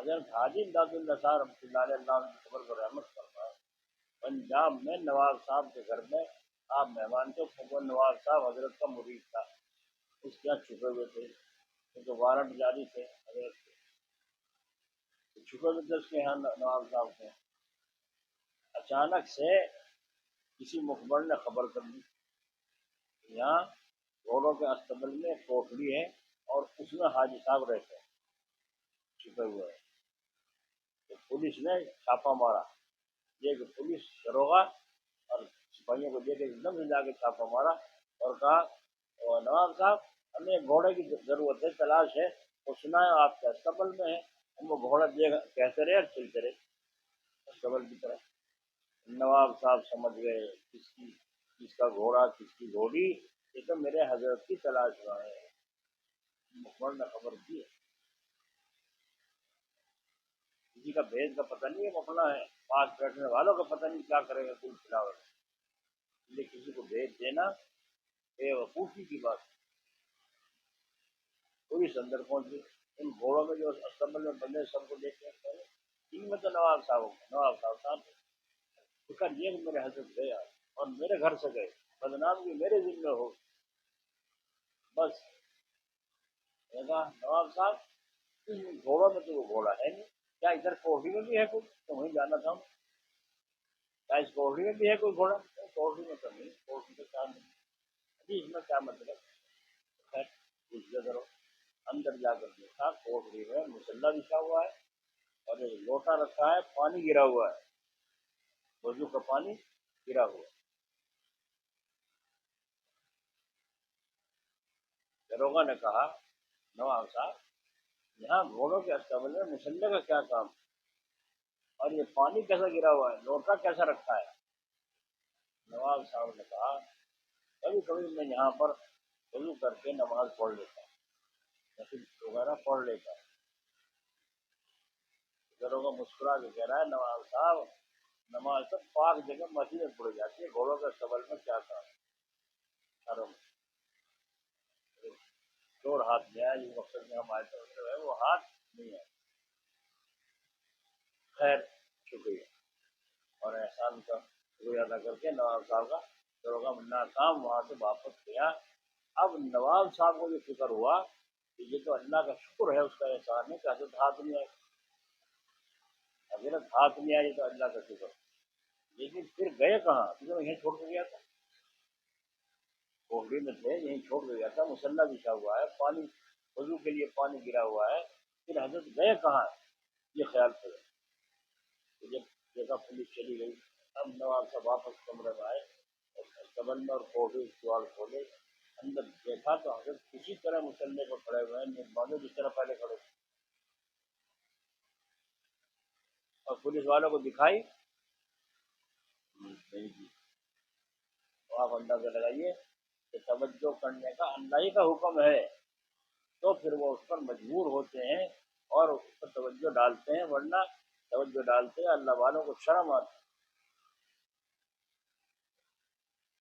حضرت حاجی امداد اللہ رحمۃ اللہ علیہ اللہ کی قبر کو رحمت فرمائے، پنجاب میں نواب صاحب کے گھر میں آپ مہمان تھے، وہ نواب صاحب حضرت کا مرید تھا، اس کے یہاں چھپے ہوئے تھے کیونکہ وارنٹ جاری تھے حضرت کے، چھپے ہوئے تھے اس کے یہاں نواب صاحب کے۔ اچانک سے کسی مخبر نے خبر کر دی یہاں گھوڑوں کے استبل میں ایک کوٹڑی ہے اور اس میں حاجی صاحب رہتے ہیں چھپے ہوئے ہیں۔ تو پولیس نے چھاپا مارا، یہ کہ پولیس داروغہ اور سپاہیوں کو دے کے ایک دم سے جا کے چھاپا مارا اور کہا نواب صاحب ہمیں ایک گھوڑے کی ضرورت ہے، تلاش ہے، وہ سنا ہے آپ کے استبل میں ہے۔ ہم وہ گھوڑا کہتے رہے اور چلتے رہے استبل کی طرف۔ نواب صاحب سمجھ گئے کس کا گھوڑا کس کی گھوڑی، یہ تو میرے حضرت کی تلاش میں ہے، مخبر نے خبر دی ہے، کسی کا بھیج کا پتہ نہیں ہے، مسئلہ ہے پاس بیٹھنے والوں کا پتہ نہیں کیا کرے گا کل کھلاوٹ، اس لیے کسی کو بھیج دینا بے وقوفی کی بات۔ پولیس اندر پہنچی، ان گھوڑوں میں جو استبل میں بندے سب کو دیکھتے ہیں، ان میں تو نواب صاحب فکر یہ کہ میرے حضرت گئے اور میرے گھر سے گئے، بدنام بھی میرے ذمہ ہو، بس کہا نواب صاحب اس گھوڑوں میں تو وہ گھوڑا ہے نہیں، کیا ادھر کوٹھی میں بھی ہے کوئی؟ تو وہیں جانا تھا، کیا اس کوٹھی میں بھی ہے کوئی گھوڑا؟ کوٹھی میں تو نہیں، کوٹھی میں کیا نہیں جی، اس میں کیا مطلب؟ خیر پوچھتے کرو، اندر جا کر دیکھا کوٹھی میں مسلح بچھا ہوا ہے اور ایک لوٹا رکھا ہے، پانی گرا ہوا ہے، وضو کا پانی گرا ہوا ہے۔ داروغہ نے کہا نواب صاحب یہاں گھوڑوں کے استبل میں مسلح کا کیا کام اور یہ پانی کیسا گرا ہوا ہے، لوٹا کیسا رکھا ہے؟ نواب صاحب نے کہا کبھی کبھی میں یہاں پر وضو کر کے نماز پڑھ لیتا ہوں، نفل وغیرہ پڑھ لیتا ہوں۔ داروغہ مسکرا کے کہہ رہا ہے نواب صاحب نماز تو پاک جگہ مسجد میں پڑھ جاتی ہے، گھوڑوں کے استبل میں کیا کام؟ حرم چور ہاتھ میں آیا جس مقصد میں ہم آئے تھے وہ ہاتھ نہیں ہے۔ خیر شکریہ اور احسان کا شکریہ ادا کر کے نواب صاحب کا داروغہ ناکام وہاں سے واپس گیا۔ اب نواب صاحب کو یہ فکر ہوا کہ یہ تو اللہ کا شکر ہے، اس کا احسان ہے کہ حضرت ہاتھ نہیں آئی، حضرت ہاتھ نہیں آئی تو اللہ کا شکر، لیکن پھر گئے کہاں؟ کیونکہ یہیں چھوڑ کے گیا تھا، کوٹڑی میں تھے یہیں چھوڑ کے گیا تھا، مسلح بچھا ہوا ہے، پانی وضو کے لیے پانی گرا ہوا ہے، پھر حضرت گئے کہاں یہ خیال کرے۔ جب دیکھا پولیس چلی گئی، اب نواب صاحب واپس کمرے میں آئے اور استبل میں اور کوٹڑی دوار کھولے، اندر دیکھا تو حضرت کسی طرح مسلح کو کھڑے ہوئے ہیں، باندھے جس طرح پہلے کھڑے تھے، اور پولیس والوں کو دکھائی نہیں دی۔ تو آپ اندازہ لگائیے کہ توجہ کرنے کا اللہ ہی کا حکم ہے تو پھر وہ اس پر مجبور ہوتے ہیں اور اس پر توجہ ڈالتے ہیں، ورنہ توجہ ڈالتے ہیں اللہ والوں کو شرم آتی ہے۔